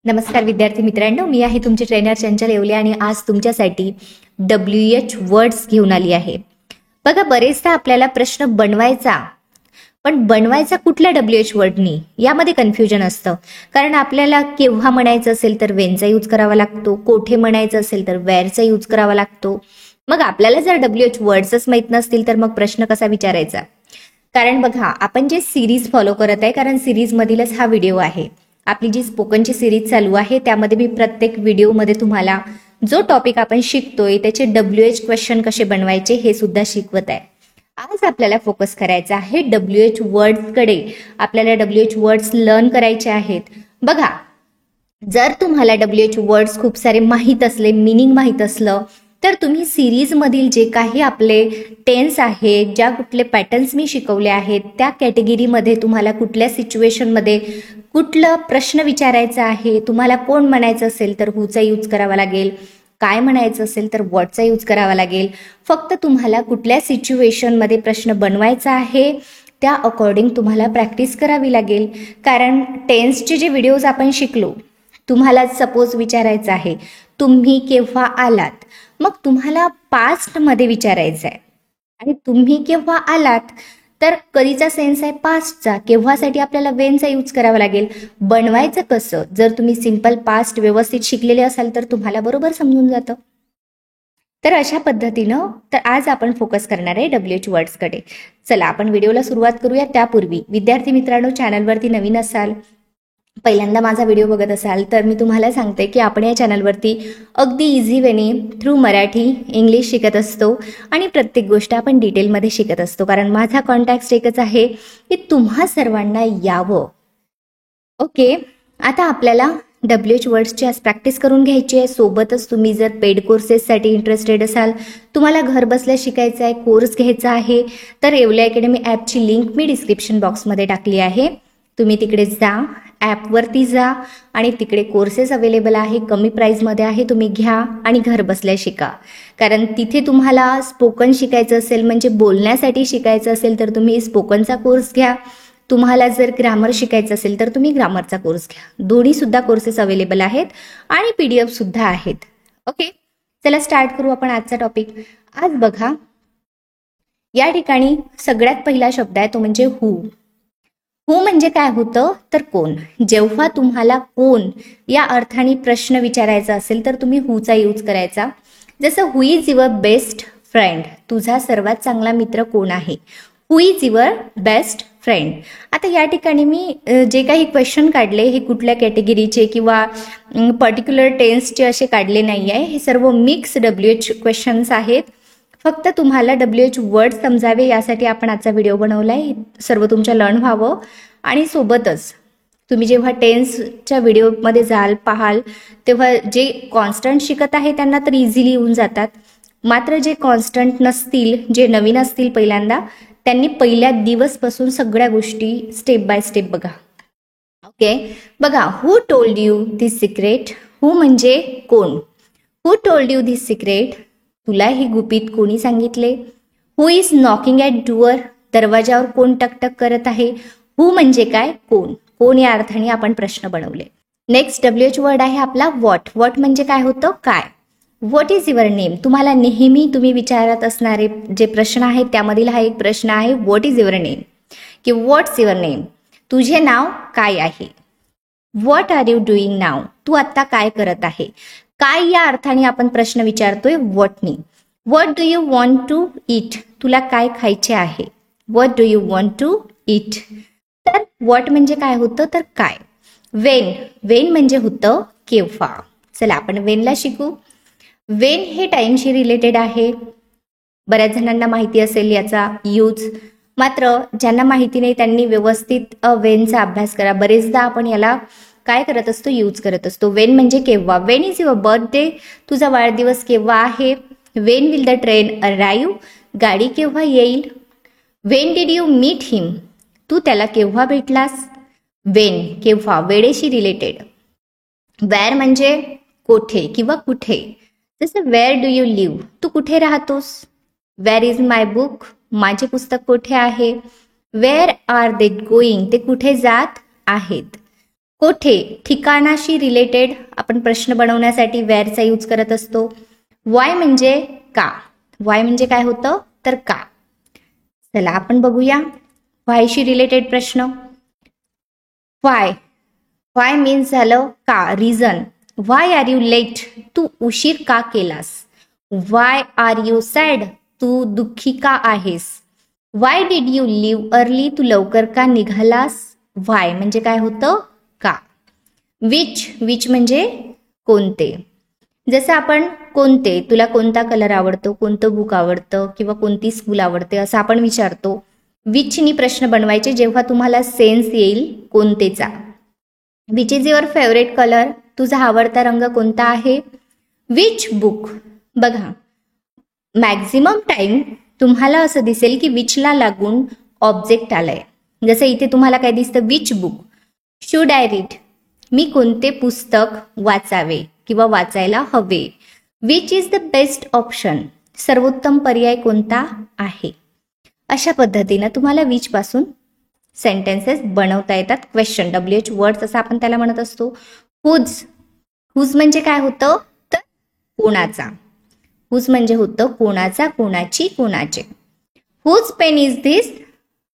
नमस्कार विद्यार्थी मित्रांनो, मी आहे तुमची ट्रेनर चंचल येवले आणि आज तुमच्यासाठी WH वर्ड्स घेऊन आली आहे. बघा, बरेचदा आपल्याला प्रश्न बनवायचा, पण बनवायचा कुठल्या WH वर्डनी यामध्ये कन्फ्युजन असतं. कारण आपल्याला केव्हा म्हणायचं असेल तर वेनचा यूज करावा लागतो, कोठे म्हणायचं असेल तर वेअरचा यूज करावा लागतो. मग आपल्याला जर WH वर्ड्सच माहीत नसतील तर मग प्रश्न कसा विचारायचा? कारण बघा, आपण जे सिरीज फॉलो करत आहे, कारण सिरीज मधीलच हा व्हिडिओ आहे. आपली जी स्पोकनची सिरीज चालू आहे त्यामध्ये मी प्रत्येक व्हिडिओमध्ये तुम्हाला जो टॉपिक आपण शिकतोय त्याचे WH क्वेश्चन कसे बनवायचे हे सुद्धा शिकवत आहे. आज आपल्याला फोकस करायचा आहे WH वर्ड्स कडे. आपल्याला WH वर्ड्स लर्न करायचे आहेत. बघा, जर तुम्हाला WH वर्ड्स खूप सारे माहीत असले, मिनिंग माहीत असलं, तर तुम्ही सिरीज मधील जे काही आपले टेन्स आहेत, ज्या कुठले पॅटर्न्स मी शिकवले आहेत, त्या कॅटेगरीमध्ये तुम्हाला कुठल्या सिच्युएशनमध्ये कुठला प्रश्न विचारायचा आहे, तुम्हाला कोण म्हणायचं असेल तर हुचा यूज करावा लागेल, काय म्हणायचं असेल तर व्हॉटचा यूज करावा लागेल. फक्त तुम्हाला कुठल्या सिच्युएशनमध्ये प्रश्न बनवायचा आहे त्या अकॉर्डिंग तुम्हाला प्रॅक्टिस करावी लागेल. कारण टेन्सचे जे व्हिडिओज आपण शिकलो, तुम्हाला सपोज विचारायचं आहे तुम्ही केव्हा आलात, मग तुम्हाला पास्टमध्ये विचारायचं आहे. आणि तुम्ही केव्हा आलात तर कधीचा सेन्स आहे पास्टचा, केव्हासाठी आपल्याला वेनचा यूज करावा लागेल. बनवायचं कसं, जर तुम्ही सिंपल पास्ट व्यवस्थित शिकलेले असाल तर तुम्हाला बरोबर समजून जातं. तर अशा पद्धतीनं तर आज आपण फोकस करणार आहे WH वर्ड्सकडे. चला आपण व्हिडिओला सुरुवात करूया. त्यापूर्वी विद्यार्थी मित्रांनो, चॅनलवरती नवीन असाल, पहिल्यांदा माझा व्हिडिओ बघत असाल तर मी तुम्हाला सांगते की आपण या चॅनलवरती अगदी इझी वेने थ्रू मराठी इंग्लिश शिकत असतो आणि प्रत्येक गोष्ट आपण डिटेलमध्ये शिकत असतो. कारण माझा कॉन्टॅक्ट एकच आहे की तुम्हा सर्वांना यावं. ओके, आता आपल्याला WH वर्ड्सची आज प्रॅक्टिस करून घ्यायची आहे. सोबतच तुम्ही जर पेड कोर्सेससाठी इंटरेस्टेड असाल, तुम्हाला घर बसल्या शिकायचं आहे, कोर्स घ्यायचा आहे, तर येवले अकॅडमी ॲपची लिंक मी डिस्क्रिप्शन बॉक्समध्ये टाकली आहे. तुम्ही तिकडे जा, ॲपवरती जा आणि तिकडे कोर्सेस अवेलेबल आहे, कमी प्राईजमध्ये आहे. तुम्ही घ्या आणि घर बसल्या शिका. कारण तिथे तुम्हाला स्पोकन शिकायचं असेल, म्हणजे बोलण्यासाठी शिकायचं असेल तर तुम्ही स्पोकनचा कोर्स घ्या. तुम्हाला जर ग्रामर शिकायचं असेल तर तुम्ही ग्रामरचा कोर्स घ्या. दोन्ही सुद्धा कोर्सेस अवेलेबल आहेत आणि PDF सुद्धा आहेत. ओके, चला स्टार्ट करू आपण आजचा टॉपिक. आज बघा, या ठिकाणी सगळ्यात पहिला शब्द आहे तो म्हणजे हू. हू म्हणजे काय होतं तर कोण. जेव्हा तुम्हाला कोण या अर्थाने प्रश्न विचारायचा असेल तर तुम्ही हूचा यूज करायचा. जसं who is your best friend, तुझा सर्वात चांगला मित्र कोण आहे. Who is your best friend. आता या ठिकाणी मी जे काही क्वेश्चन काढले हे कुठल्या कॅटेगरीचे किंवा पर्टिक्युलर टेन्सचे असे काढले नाही आहे. हे सर्व मिक्स WH क्वेश्चन्स आहेत. फक्त तुम्हाला WH वर्ड समजावे यासाठी आपण आजचा व्हिडिओ बनवला आहे. सर्व तुमच्या लर्न व्हावं आणि सोबतच तुम्ही जेव्हा टेन्सच्या व्हिडिओमध्ये जाल पाहाल तेव्हा जे कॉन्स्टंट शिकत आहे त्यांना तर इझिली येऊन जातात. मात्र जे कॉन्स्टंट नसतील, जे नवीन असतील पहिल्यांदा, त्यांनी पहिल्या दिवसपासून सगळ्या गोष्टी स्टेप बाय स्टेप बघा. ओके, बघा, हू टोल्ड यू धिस सिक्रेट. हू म्हणजे कोण. हू टोल्ड यू धिस सिक्रेट, तुला ही गुपित कोणी सांगितले. Who is knocking at door, दरवाजावर कोण टकटक करत आहे. हू म्हणजे काय, कोण. कोण या अर्थाने आपण प्रश्न बनवले. नेक्स्ट WH वर्ड आहे आपला व्हॉट. व्हॉट म्हणजे काय होतं, काय. व्हॉट इज युअर नेम, तुम्हाला नेहमी तुम्ही विचारत असणारे जे प्रश्न आहेत त्यामधील हा एक प्रश्न आहे. व्हॉट इज युअर नेम की व्हॉट्स युअर नेम, तुझे नाव काय आहे. व्हॉट आर यू डुईंग नाव, तू आता काय करत आहे. काय या अर्थाने आपण प्रश्न विचारतोय व्हॉटनी. What do you want to eat, तुला काय खायचे आहे. What do you want to eat. तर व्हॉट म्हणजे काय होतं तर काय. वेन, वेन म्हणजे होतं केव्हा. चला आपण वेनला शिकू. वेन हे टाइमशी रिलेटेड आहे. बऱ्याच जणांना माहिती असेल याचा यूज, मात्र ज्यांना माहिती नाही त्यांनी व्यवस्थित वेनचा अभ्यास करा. बरेचदा आपण याला काय करत असतो, यूज करत असतो. वेन म्हणजे केव्हा. वेन इज युअर बर्थडे, तुझा वाढदिवस केव्हा आहे. Wien will the train arrive, गाडी केव्हा येईल. वेन डिड यू मीट हिम, तू त्याला केव्हा भेटलास. वेन केव्हा, वेळेशी रिलेटेड. वेअर म्हणजे कोठे किंवा कुठे. जसं वेअर डू यू लिव्ह, तू कुठे राहतोस. वेअर इज माय बुक, माझे पुस्तक कुठे आहे. वेअर आर दे गोईंग, ते कुठे जात आहेत. कोठे, ठिकाणाशी रिलेटेड आपण प्रश्न बनवण्यासाठी वेअरचा यूज करत असतो. वाय म्हणजे का. वाय म्हणजे काय होतं तर का. चला आपण बघूया वायशी रिलेटेड प्रश्न. वाय, वाय मीन्स झालं का, reason. Why are you late, तू उशीर का केलास. वाय आर यू सॅड, तू दुःखी का आहेस. Why did you leave early, तू लवकर का निघालास. वाय म्हणजे काय होतं का. विच, विच म्हणजे कोणते. जसं आपण कोणते, तुला कोणता कलर आवडतो, कोणतं बुक आवडतं किंवा कोणती स्कूल आवडते असं आपण विचारतो. विचनी प्रश्न बनवायचे जेव्हा तुम्हाला सेन्स येईल कोणतेचा. Which is your favourite colour, तुझा आवडता रंग कोणता आहे. विच बुक, बघा मॅक्झिमम टाइम तुम्हाला असं दिसेल की विचला लागून ऑब्जेक्ट आलाय. जसं इथे तुम्हाला काय दिसतं, which book. Should I read, मी कोणते पुस्तक वाचावे किंवा वाचायला हवे. Which is the best option, सर्वोत्तम पर्याय कोणता आहे. अशा पद्धतीनं तुम्हाला विच पासून सेंटेन्सेस बनवता येतात. क्वेश्चन, WH वर्ड्स असं आपण त्याला म्हणत असतो. हुज, हुज म्हणजे काय होतं तर कोणाचा. हुज म्हणजे होतं कोणाचा, कोणाची, कोणाचे. हुज पेन इज दिस,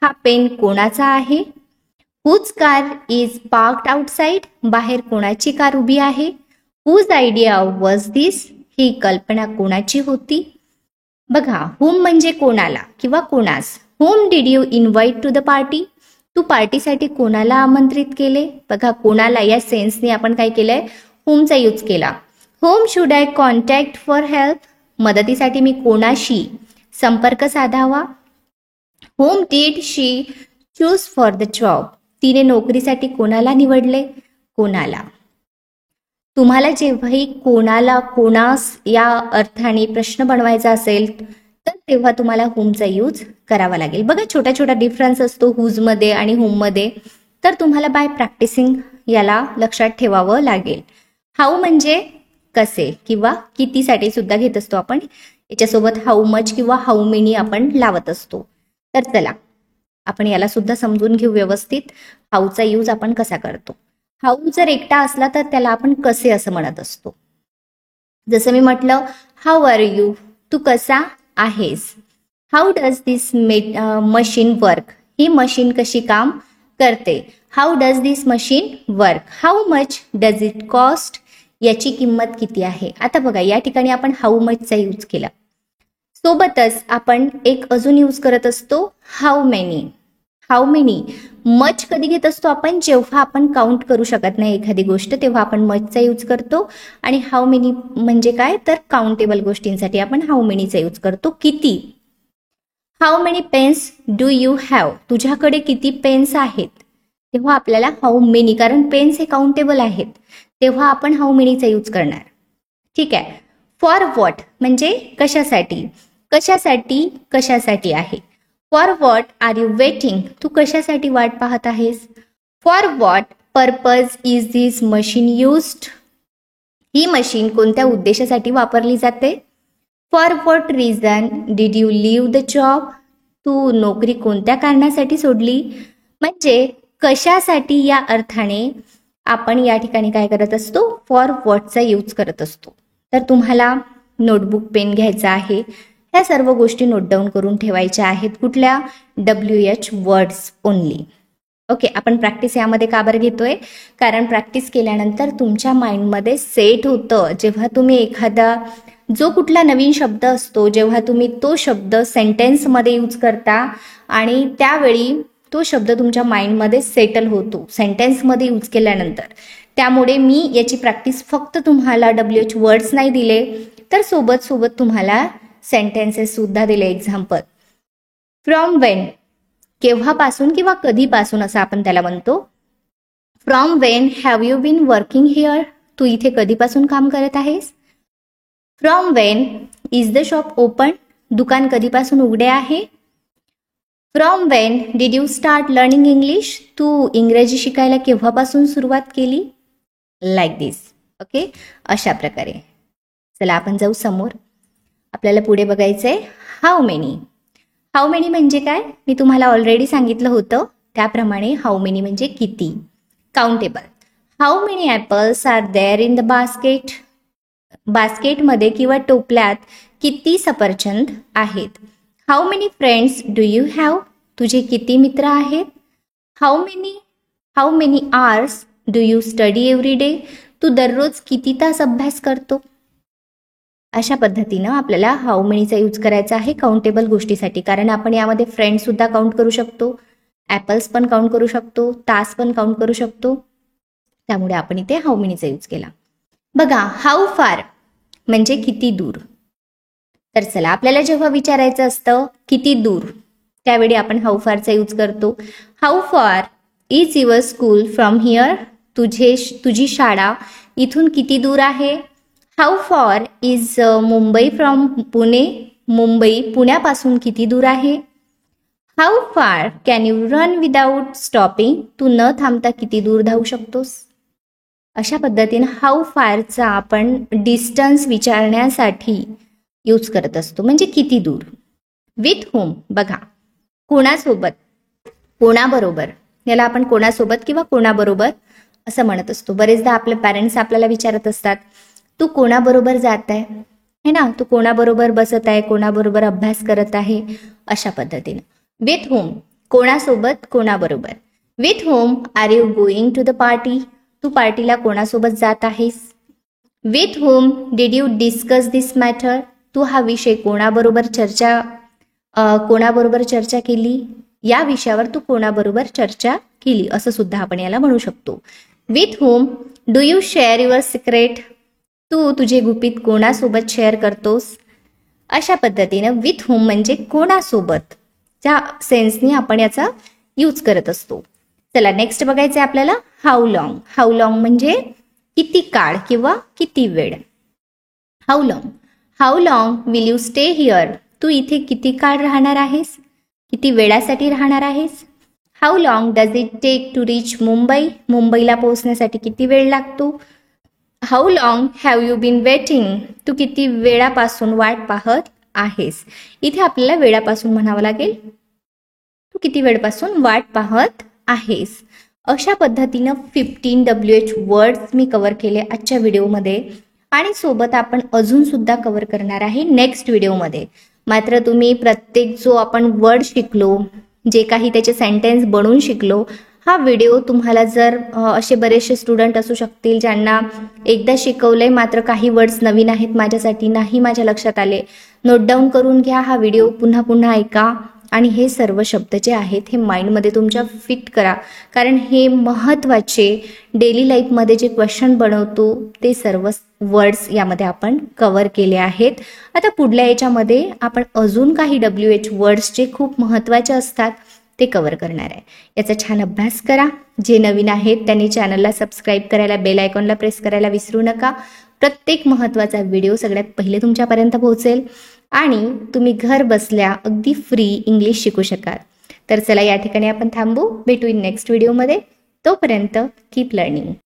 हा पेन कोणाचा आहे. Whose car is parked outside, बाहेर कोणाची कार उभी आहे. हुज आयडिया वॉज दिस, ही कल्पना कोणाची होती. बघा हुम म्हणजे कोणाला किंवा कोणास. Whom did you invite to the party, तू पार्टीसाठी कोणाला आमंत्रित केले. बघा कोणाला या सेन्सने आपण काय केलंय, हुमचा यूज केला. हुम should eye contact for help, मदतीसाठी मी कोणाशी संपर्क साधावा. हुम did she choose for the job, तिने नोकरीसाठी कोणाला निवडले, कोणाला. तुम्हाला जेव्हाही कोणाला, कोणास या अर्थाने प्रश्न बनवायचा असेल तर तेव्हा तुम्हाला हुमचा यूज करावा लागेल. बघा छोटा छोटा डिफरन्स असतो हुजमध्ये आणि हुममध्ये, तर तुम्हाला बाय प्रॅक्टिसिंग याला लक्षात ठेवावं लागेल. हाऊ म्हणजे कसे किंवा कितीसाठी सुद्धा घेत असतो आपण. याच्यासोबत हाऊ मच किंवा हाऊ मेनी आपण लावत असतो. तर चला आपण याला सुद्धा समजून घेऊ व्यवस्थित. हाऊचा यूज आपण कसा करतो. हाऊ जर एकटा असला तर त्याला आपण कसे असं म्हणत असतो. जसं मी म्हटलं, हाऊ आर यू, तू कसा आहेस. How does this machine work, he machine कशी काम करते. How does this machine work. How much does it cost, याची किंमत किती आहे. आता बघा या ठिकाणी आपण हाऊ मचचा यूज केला. सोबतच आपण एक अजून यूज करत असतो how many. How many, much कधी घेत असतो आपण जेव्हा आपण काउंट करू शकत नाही एखादी गोष्ट, तेव्हा आपण मचचा यूज करतो. आणि हाऊ मेनी म्हणजे काय तर काउंटेबल गोष्टींसाठी आपण हाऊ मेनीचा यूज करतो. किती. How many pens do you have, तुझ्याकडे किती पेन्स आहेत. तेव्हा आपल्याला हाऊ मेनी, कारण पेन्स हे काउंटेबल आहेत, तेव्हा आपण हाऊ मेनीचा यूज करणार. ठीक आहे. फॉर व्हॉट म्हणजे कशासाठी, कशासाठी, कशासाठी आहे. For what are you waiting, तू कशासाठी वाट पाहत आहेस. For what purpose is this machine used, ही मशीन कोणत्या उद्देशासाठी वापरली जाते. For what reason did you leave the job, तू नोकरी कोणत्या कारणासाठी सोडली. म्हणजे कशासाठी या अर्थाने आपण या ठिकाणी काय करत असतो, फॉर व्हॉटचा यूज करत असतो. तर तुम्हाला नोटबुक पेन घ्यायचा आहे, ह्या सर्व गोष्टी नोट डाऊन करून ठेवायच्या आहेत. कुठल्या, WH वर्ड्स ओनली. ओके. आपण प्रॅक्टिस यामध्ये का बरं घेतोय, कारण प्रॅक्टिस केल्यानंतर तुमच्या माइंडमध्ये सेट होतं. जेव्हा तुम्ही एखादा जो कुठला नवीन शब्द असतो, जेव्हा तुम्ही तो शब्द सेंटेन्समध्ये यूज करता आणि त्यावेळी तो शब्द तुमच्या माइंडमध्ये सेटल होतो सेंटेन्समध्ये यूज केल्यानंतर. त्यामुळे मी याची प्रॅक्टिस फक्त तुम्हाला WH वर्ड्स नाही दिले, तर सोबत सोबत तुम्हाला सेंटेन्सेस सुद्धा दिले. एक्झाम्पल, फ्रॉम वेन, केव्हापासून किंवा कधीपासून असं आपण त्याला म्हणतो. From when have you been working here, तू इथे कधीपासून काम करत आहेस. From when is the shop open, दुकान कधीपासून उघडे आहे. From when did you start learning English, तू इंग्रजी शिकायला केव्हापासून सुरुवात केली. Like this. ओके. अशा प्रकारे. चला आपण जाऊ समोर. आपल्याला पुढे बघायचंय हाऊ मेनी. हाऊ मेनी म्हणजे काय, मी तुम्हाला ऑलरेडी सांगितलं होतं त्याप्रमाणे हाऊ मेनी म्हणजे किती, countable. How many apples are there in the basket. बास्केटमध्ये किंवा टोपल्यात किती सफरचंद आहेत. How many friends do you have. तुझे किती मित्र आहेत. How many hours do you study every day. तू दररोज किती तास अभ्यास करतो. अशा पद्धतीनं आपल्याला हाऊ मेनीचा यूज करायचा आहे काउंटेबल गोष्टीसाठी, कारण आपण यामध्ये फ्रेंड्स सुद्धा काउंट करू शकतो, ॲपल्स पण काउंट करू शकतो, तास पण काउंट करू शकतो. त्यामुळे आपण इथे हाऊ मेनीचा यूज केला. बघा, हाऊ फार म्हणजे किती दूर. तर चला, आपल्याला जेव्हा विचारायचं असतं किती दूर, त्यावेळी आपण हाऊ फारचा यूज करतो. How far is your school from here. तुझी शाळा इथून किती दूर आहे. How far is Mumbai from Pune. Mumbai पुण्यापासून किती दूर आहे. How far can you run without stopping. तू न थांबता किती दूर धावू शकतोस. अशा पद्धतीने हाऊ फारचा आपण डिस्टन्स विचारण्यासाठी यूज करत असतो, म्हणजे किती दूर. विथ होम, बघा, कोणासोबत, कोणाबरोबर, याला आपण कोणासोबत किंवा कोणाबरोबर असं म्हणत असतो. बरेचदा आपले पॅरेंट्स आपल्याला विचारत असतात, तू कोणाबरोबर जात आहे, है ना, तू कोणाबरोबर बसत आहे, कोणाबरोबर अभ्यास करत आहे. अशा पद्धतीने विथ होम, कोणासोबत, कोणाबरोबर. With whom are you going to the party. तू पार्टीला कोणासोबत जात आहेस. With whom did you discuss this matter. तू हा विषय कोणाबरोबर चर्चा केली. या विषयावर तू कोणाबरोबर चर्चा केली, असं सुद्धा आपण याला म्हणू शकतो. With whom do you share your secret. तू तुझे गुपित कोणासोबत शेअर करतोस. अशा पद्धतीनं विथ होम म्हणजे कोणासोबत, त्या सेन्सनी आपण याचा यूज करत असतो. चला, नेक्स्ट बघायचं आहे आपल्याला हाऊ लॉंग. हाऊ लॉंग म्हणजे किती काळ किंवा किती वेळ. How long will you stay here. तू इथे किती काळ राहणार आहेस, किती वेळासाठी राहणार आहेस. How long does it take to reach Mumbai. मुंबईला पोहोचण्यासाठी किती वेळ लागतो. How long have you been waiting. तू किती वेळापासून वाट पाहत आहेस. इथे आपल्याला वेळापासून म्हणावं लागेल, तू किती वेळपासून वाट पाहत आहेस. अशा पद्धतीनं 15 WH वर्ड्स मी कव्हर केले आजच्या व्हिडिओमध्ये, आणि सोबत आपण अजून सुद्धा कव्हर करणार आहे नेक्स्ट व्हिडिओमध्ये. मात्र तुम्ही प्रत्येक जो आपण वर्ड शिकलो, जे काही त्याचे सेंटेन्स बनवून शिकलो, हा व्हिडिओ तुम्हाला जर असे बरेचसे स्टुडंट असू शकतील ज्यांना एकदा शिकवलंय मात्र काही वर्ड्स नवीन आहेत माझ्यासाठी, नाही माझ्या लक्षात आले, नोट डाऊन करून घ्या. हा व्हिडिओ पुन्हा पुन्हा ऐका आणि हे सर्व शब्द जे आहेत हे माइंडमध्ये तुमच्या फिट करा, कारण हे महत्त्वाचे डेली लाईफमध्ये जे क्वेश्चन बनवतो ते सर्व वर्ड्स यामध्ये आपण कव्हर केले आहेत. आता पुढल्या याच्यामध्ये आपण अजून काही WH वर्ड्स जे खूप महत्त्वाचे असतात ते कव्हर करणार आहे. याचा छान अभ्यास करा. जे नवीन आहेत त्यांनी चॅनलला सबस्क्राईब करायला, बेल आयकॉनला प्रेस करायला विसरू नका. प्रत्येक महत्त्वाचा व्हिडिओ सगळ्यात पहिले तुमच्यापर्यंत पोहोचेल आणि तुम्ही घर बसल्या अगदी फ्री इंग्लिश शिकू शकाल. तर चला, या ठिकाणी आपण थांबू. भेटू इन नेक्स्ट व्हिडिओमध्ये. तोपर्यंत कीप लर्निंग.